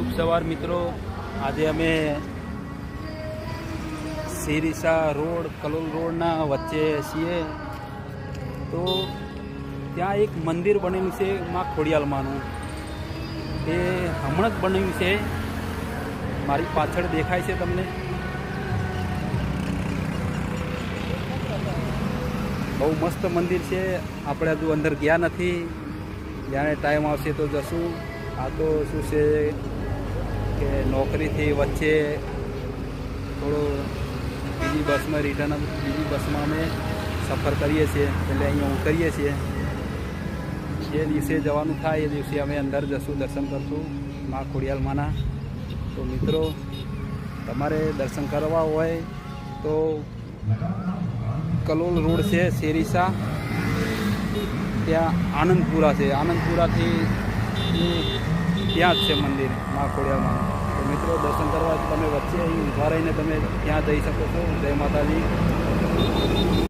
શુભ સવાર મિત્રો। આજે અમે શેરીસા રોડ કલોલ રોડના વચ્ચે છીએ। તો ત્યાં એક મંદિર બનેલું છે માં ખોડિયાલમાંનું। તે હમણાં જ બન્યું છે, મારી પાછળ દેખાય છે તમને। બહુ મસ્ત મંદિર છે। આપણે હજુ અંદર ગયા નથી, જ્યારે ટાઈમ આવશે તો જશું। આ તો શું છે કે નોકરીથી વચ્ચે થોડો બીજી બસમાં રિટર્ન બીજી બસમાં અમે સફર કરીએ છીએ, એટલે અહીંયા ઉતરીએ છીએ। જે દિવસે જવાનું થાય એ દિવસે અમે અંદર જશું, દર્શન કરશું માં ખોડિયાલમાંના। તો મિત્રો, તમારે દર્શન કરવા હોય તો કલોલ રોડ છે શેરીસા, ત્યાં આનંદપુરા છે। આનંદપુરાથી ત્યાં જ છે મંદિર માં ખોડિયાલમાં। તો મિત્રો, દર્શન કરવા તમે વચ્ચે અહીં ઊભા રહીને તમે ત્યાં જઈ શકો છો। જય માતાજી।